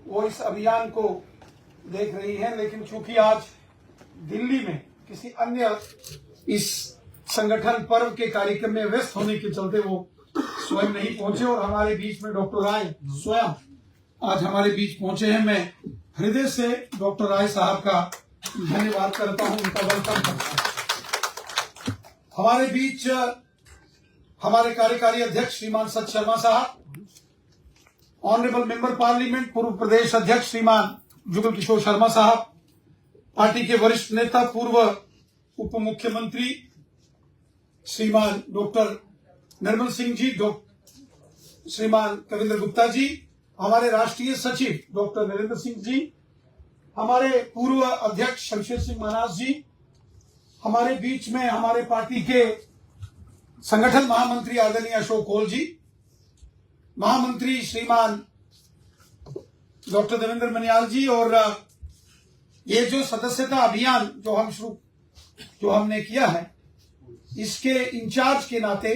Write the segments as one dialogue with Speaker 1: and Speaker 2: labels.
Speaker 1: वो इस अभियान को देख रही हैं, लेकिन चूंकि आज दिल्ली में किसी अन्य इस संगठन पर्व के कार्यक्रम में व्यस्त होने के चलते वो स्वयं नहीं पहुंचे और हमारे बीच में डॉक्टर राय स्वयं आज हमारे बीच पहुंचे हैं। मैं हृदय से डॉक्टर राय साहब का धन्यवाद करता हूं, उनका वेलकम करता हूं। हमारे बीच हमारे कार्यकारी अध्यक्ष श्रीमान सत शर्मा साहब, ऑनरेबल मेंबर पार्लियामेंट पूर्व प्रदेश अध्यक्ष श्रीमान जुगल किशोर शर्मा साहब, पार्टी के वरिष्ठ नेता पूर्व उप मुख्यमंत्री श्रीमान डॉक्टर निर्मल सिंह जी, श्रीमान कविंद्र गुप्ता जी, हमारे राष्ट्रीय सचिव डॉक्टर नरेंद्र सिंह जी, हमारे पूर्व अध्यक्ष शमशेर सिंह महाराज जी, हमारे बीच में हमारे पार्टी के संगठन महामंत्री आदरणीय अशोक कौल जी, महामंत्री श्रीमान डॉक्टर देवेंद्र मनियाल जी, और ये जो सदस्यता अभियान जो हमने किया है, इसके इंचार्ज के नाते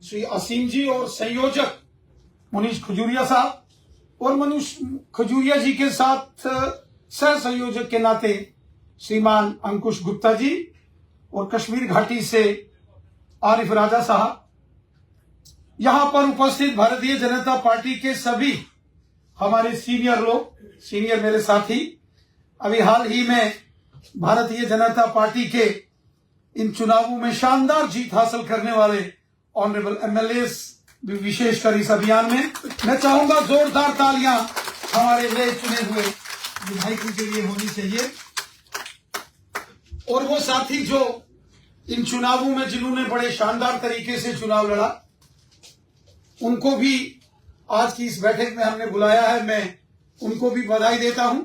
Speaker 1: श्री असीम जी और संयोजक मनीष खजूरिया साहब और मनीष खजूरिया जी के साथ सह संयोजक के नाते श्रीमान अंकुश गुप्ता जी और कश्मीर घाटी से आरिफ राजा साहब, यहां पर उपस्थित भारतीय जनता पार्टी के सभी हमारे सीनियर मेरे साथी, अभी हाल ही में भारतीय जनता पार्टी के इन चुनावों में शानदार जीत हासिल करने वाले ऑनरेबल एमएलए भी विशेषकर इस अभियान में मैं चाहूंगा जोरदार तालियां हमारे नए चुने हुए विधायकों के लिए होनी चाहिए। और वो साथी जो इन चुनावों में जिन्होंने बड़े शानदार तरीके से चुनाव लड़ा, उनको भी आज की इस बैठक में हमने बुलाया है, मैं उनको भी बधाई देता हूं।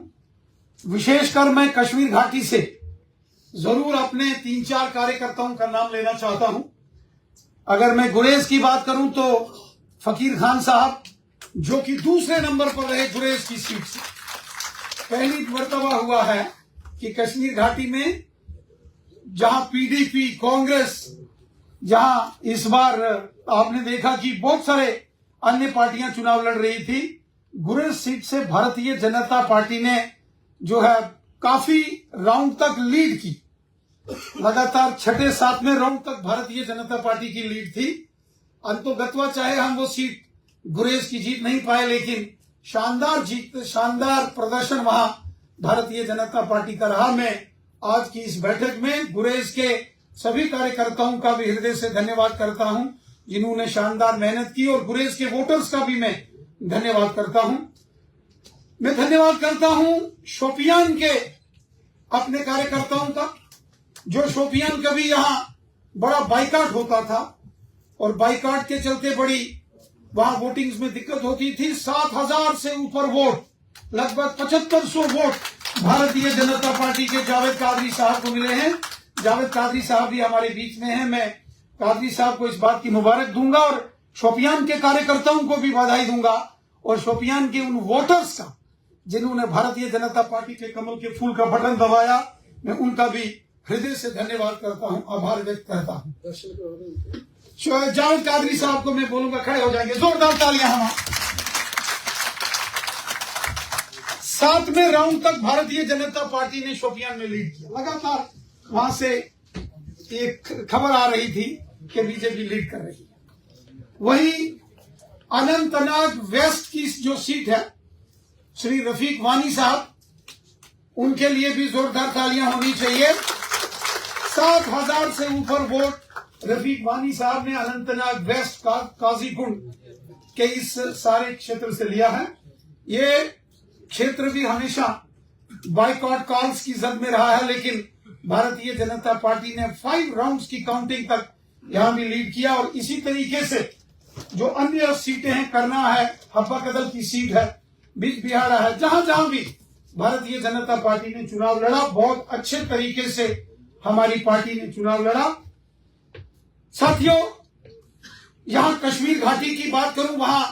Speaker 1: विशेषकर मैं कश्मीर घाटी से जरूर अपने 3-4 कार्यकर्ताओं का नाम लेना चाहता हूं। अगर मैं गुरेज की बात करूं तो फकीर खान साहब, जो कि दूसरे नंबर पर रहे गुरेज की सीट से। पहली मर्तबा हुआ है कि कश्मीर घाटी में जहां पीडीपी कांग्रेस, जहां इस बार आपने देखा कि बहुत सारे अन्य पार्टियां चुनाव लड़ रही थी, गुरेज सीट से भारतीय जनता पार्टी ने जो है काफी राउंड तक लीड की। लगातार 6-7वें राउंड तक भारतीय जनता पार्टी की लीड थी। अंतोगत्वा चाहे हम वो सीट गुरेज की जीत नहीं पाए, लेकिन शानदार प्रदर्शन वहां भारतीय जनता पार्टी का रहा। मैं आज की इस बैठक में गुरेज के सभी कार्यकर्ताओं का भी हृदय से धन्यवाद करता हूं, जिन्होंने शानदार मेहनत की, और गुरेज के वोटर्स का भी मैं धन्यवाद करता हूं। मैं धन्यवाद करता हूं शोपियान के अपने कार्यकर्ताओं का, जो शोपियान कभी यहां बड़ा बाइकाट होता था और बाइकाट के चलते बड़ी वहां वोटिंग्स में दिक्कत होती थी। 7,000 से ऊपर वोट, लगभग 7500 वोट भारतीय जनता पार्टी के जावेद कादरी साहब को मिले हैं। जावेद कादरी साहब भी हमारे बीच में हैं। मैं कादरी साहब को इस बात की मुबारक दूंगा और शोपियान के कार्यकर्ताओं को भी बधाई दूंगा, और शोपियान के उन वोटर्स का जिन्होंने भारतीय जनता पार्टी के कमल के फूल का बटन दबाया, मैं उनका भी हृदय से धन्यवाद करता हूं, आभार व्यक्त करता हूं। जावेद कादरी साहब को मैं बोलूंगा खड़े हो जाएंगे, जोरदार तालियां हम। 7वें राउंड तक भारतीय जनता पार्टी ने शोपियान में लीड किया। लगातार वहां से एक खबर आ रही थी कि बीजेपी लीड कर रही है। वही अनंतनाग वेस्ट की जो सीट है, श्री रफीक वानी साहब, उनके लिए भी जोरदार तालियां होनी चाहिए। 7,000 से ऊपर वोट रफीक वानी साहब ने अनंतनाग वेस्ट का काजीकुंड के इस सारे क्षेत्र से लिया है। ये क्षेत्र भी हमेशा बाइकॉट कॉल्स की जद में रहा है, लेकिन भारतीय जनता पार्टी ने 5 राउंड्स की काउंटिंग तक यहां भी लीड किया। और इसी तरीके से जो अन्य सीटें हैं, करना है, हब्बा कदल की सीट है, बीज बिहाड़ा है, जहां जहां भी भारतीय जनता पार्टी ने चुनाव लड़ा, बहुत अच्छे तरीके से हमारी पार्टी ने चुनाव लड़ा। साथियों, यहां कश्मीर घाटी की बात करूं, वहां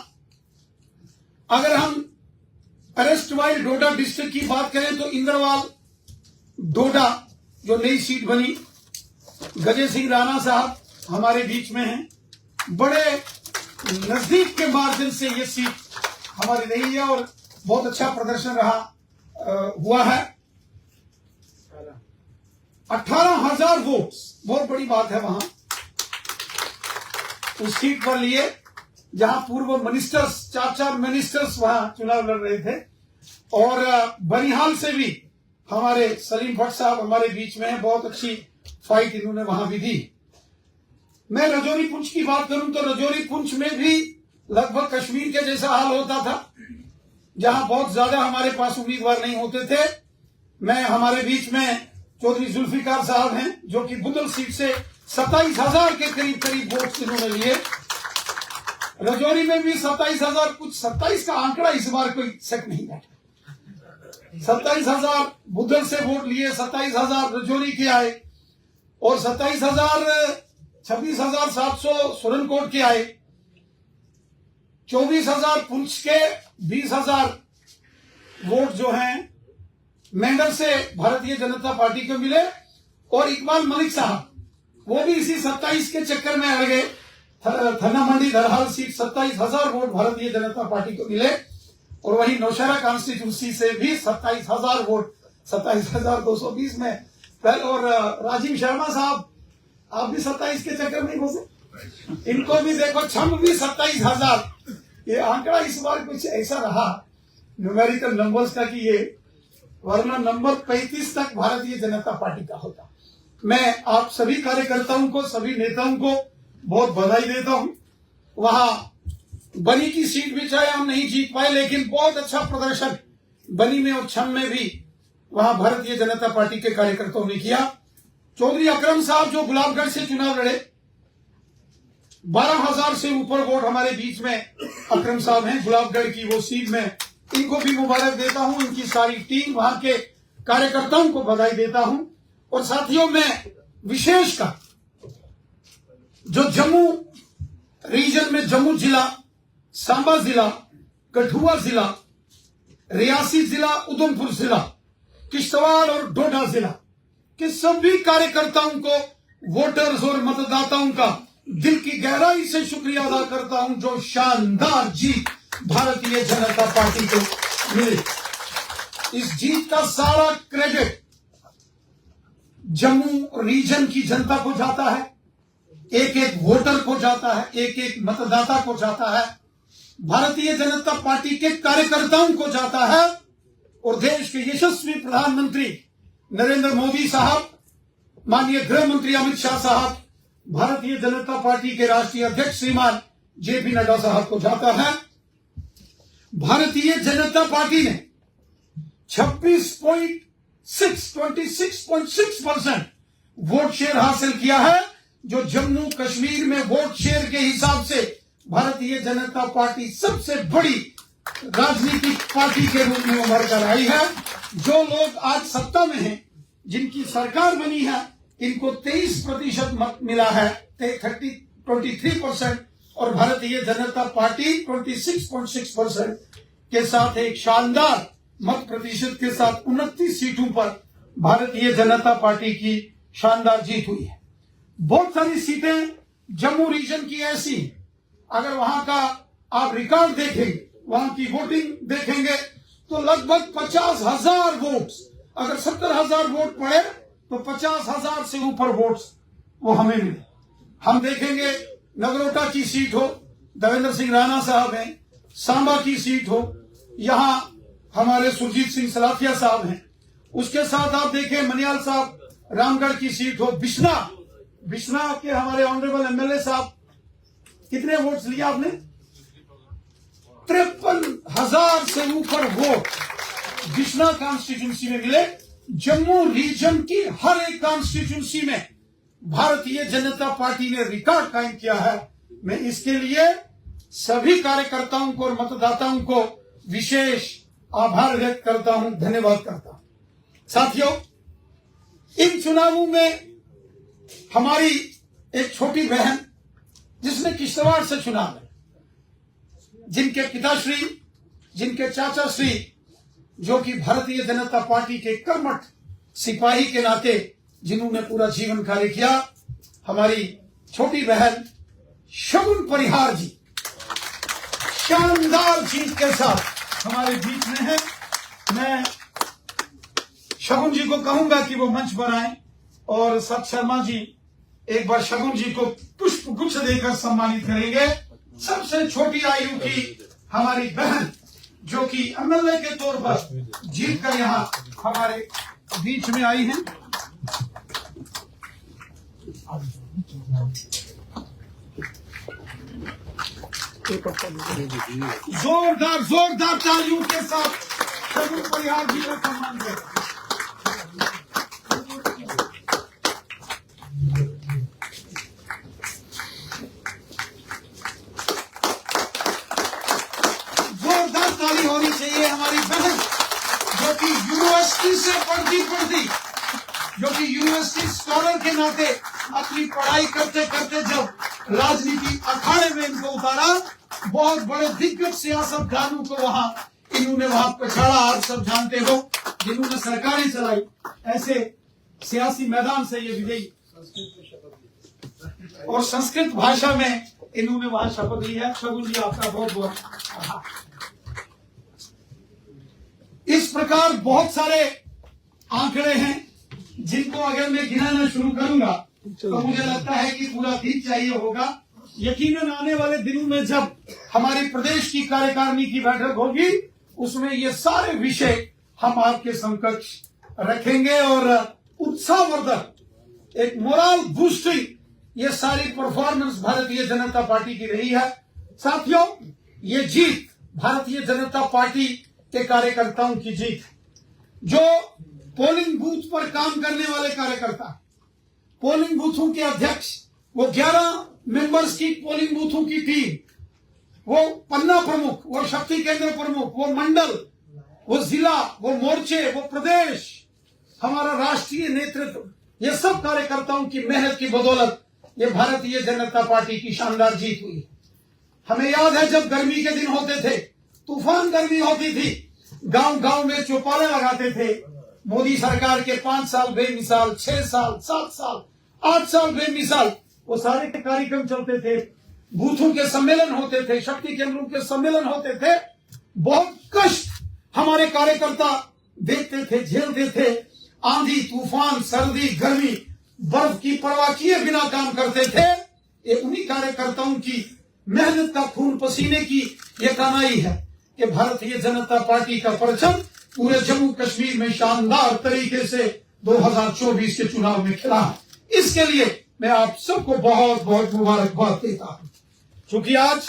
Speaker 1: अगर हम अरेस्ट वाइल डोडा डिस्ट्रिक्ट की बात करें तो इंद्रवाल डोडा जो नई सीट बनी, गजय सिंह राणा साहब हमारे बीच में हैं। बड़े नजदीक के मार्जिन से ये सीट हमारी रही है और बहुत अच्छा प्रदर्शन रहा हुआ है। 18,000 वोट्स, बहुत बड़ी बात है वहां उस सीट पर लिए जहां पूर्व मिनिस्टर्स, 4 मिनिस्टर्स वहां चुनाव लड़ रहे थे। और बनिहाल से भी हमारे सलीम भट्ट साहब हमारे बीच में हैं, बहुत अच्छी फाइट इन्होंने वहां भी दी। मैं रजौरी पुंछ की बात करूं तो रजौरी पुंछ में भी लगभग कश्मीर के जैसा हाल होता था, जहां बहुत ज्यादा हमारे पास उम्मीदवार नहीं होते थे। मैं हमारे बीच में चौधरी जुल्फिकार साहब हैं, जो कि बुदल सीट से 27,000 के करीब वोट इन्होंने लिए। रजौरी में भी 27,000, कुछ 27 का आंकड़ा इस बार कोई सेट नहीं बैठा। 27,000 बुदल से वोट लिए, 27,000 रजौरी के आए और 26,700 सुरनकोट के आए, 24,000 पुंछ के, 20,000 वोट जो हैं मेंढर से भारतीय जनता पार्टी को मिले। और इकबाल मलिक साहब वो भी इसी 27 के चक्कर में आ गए। थन्ना मंडी धरहाल seat 27,000 vote Bharatiya Janata party को मिले। और वही नौशहरा कॉन्स्टिट्यूंसी से भी 27,000 वोट, 27,220 में पहले। और राजीव शर्मा साहब, आप भी 27 के चक्कर में घुसे, इनको भी देखो, छम भी 27,000। ये आंकड़ा इस बार कुछ ऐसा रहा न्यूमेरिकल नंबर्स का कि ये वरना नंबर 35 तक भारतीय जनता पार्टी का होता। मैं आप सभी कार्यकर्ताओं को, सभी नेताओं को बहुत बधाई देता हूं। वहां बनी की सीट भी चाहे हम नहीं जीत पाए, लेकिन बहुत अच्छा प्रदर्शन बनी में और छम में भी वहां भारतीय जनता पार्टी के कार्यकर्ताओं ने किया। चौधरी अकरम साहब जो गुलाबगढ़ से चुनाव लड़े, 12,000 से ऊपर वोट हमारे बीच में अकरम साहब हैं गुलाबगढ़ की वो सीट में। इनको भी मुबारक देता हूं, इनकी सारी टीम, वहां के कार्यकर्ताओं को बधाई देता हूं। और साथियों, में विशेषकर जो जम्मू रीजन में जम्मू जिला, सांबा जिला, कठुआ जिला, रियासी जिला, उधमपुर जिला, किश्तवाड़ और डोडा जिला के सभी कार्यकर्ताओं को, वोटर्स और मतदाताओं का दिल की गहराई से शुक्रिया अदा करता हूं, जो शानदार जीत भारतीय जनता पार्टी को मिली। इस जीत का सारा क्रेडिट जम्मू रीजन की जनता को जाता है, एक एक वोटर को जाता है, एक एक मतदाता को जाता है, भारतीय जनता पार्टी के कार्यकर्ताओं को जाता है। और देश के यशस्वी प्रधानमंत्री नरेंद्र मोदी साहब, माननीय गृह मंत्री अमित शाह साहब, भारतीय जनता पार्टी के राष्ट्रीय अध्यक्ष श्रीमान जेपी नड्डा साहब को जाता है। भारतीय जनता पार्टी ने 26.6% वोट शेयर हासिल किया है, जो जम्मू कश्मीर में वोट शेयर के हिसाब से भारतीय जनता पार्टी सबसे बड़ी राजनीतिक पार्टी के रूप में उभर कर आई है। जो लोग आज सत्ता में हैं, जिनकी सरकार बनी है, इनको 23% मत मिला है, 23%, और भारतीय जनता पार्टी 26.6% के साथ एक शानदार मत प्रतिशत के साथ 29 सीटों पर भारतीय जनता पार्टी की शानदार जीत हुई है। बहुत सारी सीटें जम्मू रीजन की ऐसी, अगर वहां का आप रिकॉर्ड देखेंगे, वहां की वोटिंग देखेंगे, तो लगभग 50,000 वोट, अगर 70,000 वोट पड़े तो 50,000 से ऊपर वोट्स वो हमें मिले। हम देखेंगे नगरोटा की सीट हो, देवेंद्र सिंह राणा साहब हैं, सांबा की सीट हो, यहां हमारे सुरजीत सिंह सलाथिया साहब हैं, उसके साथ आप देखें मनियाल साहब रामगढ़ की सीट हो, बिश्ना के हमारे ऑनरेबल एमएलए साहब, कितने वोट्स लिए आपने? 53,000 से ऊपर वोट बिश्ना कॉन्स्टिट्यूंसी में मिले। जम्मू रीजन की हर एक कॉन्स्टिट्यूंसी में भारतीय जनता पार्टी ने रिकॉर्ड कायम किया है। मैं इसके लिए सभी कार्यकर्ताओं को और मतदाताओं को विशेष आभार व्यक्त करता हूं, धन्यवाद करता हूं। साथियों, इन चुनावों में हमारी एक छोटी बहन, जिसने किश्तवाड़ से चुनाव है, जिनके पिताश्री, जिनके चाचा श्री, जो कि भारतीय जनता पार्टी के कर्मठ सिपाही के नाते जिन्होंने पूरा जीवन कार्य किया, हमारी छोटी बहन शगुन परिहार जी शानदार जीत के साथ हमारे बीच में है। मैं शगुन जी को कहूंगा कि वो मंच पर आए और सत शर्मा जी एक बार शगुन जी को पुष्प गुच्छ देकर सम्मानित करेंगे। सबसे छोटी आयु की हमारी बहन जो कि एमएलए के तौर पर जीत कर यहाँ हमारे बीच में आई हैं। जोरदार जोरदार तालियों के साथ शगुन परिहार जी का सम्मान करें। जोरदार ताली होनी चाहिए हमारी बहन जो कि यूनिवर्सिटी से पढ़ती जो कि यूनिवर्सिटी स्कॉलर के नाते अपनी पढ़ाई करते करते जब राजनीति अखाड़े में इनको उतारा, बहुत बड़े दिग्गज सियासतदानों को इन्होंने वहां पछाड़ा। आप सब जानते हो जिन्होंने सरकारें चलाई, ऐसे सियासी मैदान से ये विजयी और संस्कृत भाषा में इन्होंने वहां शपथ ली है। शगुन जी आपका बहुत बहुत आभार। इस प्रकार बहुत सारे आंकड़े हैं जिनको अगर मैं गिनाना शुरू करूंगा तो मुझे लगता है कि पूरा दिन चाहिए होगा। यकीनन आने वाले दिनों में जब हमारे प्रदेश की कार्यकारिणी की बैठक होगी उसमें ये सारे विषय हम आपके समकक्ष रखेंगे और उत्साहवर्धक एक मोरल बूस्टिंग ये सारी परफॉर्मेंस भारतीय जनता पार्टी की रही है। साथियों, ये जीत भारतीय जनता पार्टी के कार्यकर्ताओं की जीत, जो पोलिंग बूथ पर काम करने वाले कार्यकर्ता, पोलिंग बूथों के अध्यक्ष, वो 11 मेंबर्स की पोलिंग बूथों की टीम, वो पन्ना प्रमुख, वो शक्ति केंद्र प्रमुख, वो मंडल, वो जिला, वो मोर्चे, वो प्रदेश, हमारा राष्ट्रीय नेतृत्व, ये सब कार्यकर्ताओं की मेहनत की बदौलत ये भारतीय जनता पार्टी की शानदार जीत हुई। हमें याद है जब गर्मी के दिन होते थे, तूफान गर्मी होती थी, गांव गांव में चौपाले लगाते थे। मोदी सरकार के 5 साल बेमिसाल, 6 साल, 7 साल, 8 साल बेमिसाल वो सारे कार्यक्रम चलते थे, बूथों के सम्मेलन होते थे, शक्ति केंद्रों के सम्मेलन होते थे। बहुत कष्ट हमारे कार्यकर्ता देखते थे, झेलते थे। आंधी, तूफान, सर्दी, गर्मी, बर्फ की परवाह किए बिना काम करते थे। ये उन्हीं कार्यकर्ताओं की मेहनत का खून पसीने की ये कमाई है कि भारतीय जनता पार्टी का परचम पूरे जम्मू कश्मीर में शानदार तरीके से 2024 के चुनाव में खिला है। इसके लिए मैं आप सबको बहुत बहुत मुबारकबाद देता हूं। क्योंकि आज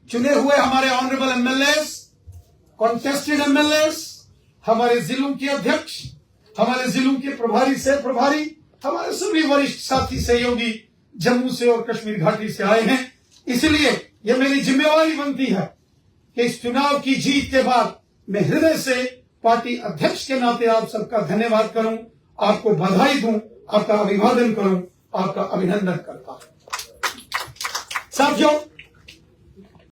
Speaker 1: चुने हुए हमारे ऑनरेबल एमएलए, कॉन्टेस्टेड एमएलए, हमारे जिलों के अध्यक्ष, हमारे जिलों के प्रभारी से प्रभारी, हमारे सभी वरिष्ठ साथी सहयोगी जम्मू से और कश्मीर घाटी से आए हैं। इसलिए यह मेरी जिम्मेवारी बनती है कि इस चुनाव की जीत के बाद मैं हृदय से पार्टी अध्यक्ष के नाते आप सबका धन्यवाद करूं, आपको बधाई दूं, आपका अभिवादन करूं, आपका अभिनंदन करता हूं। साथियों,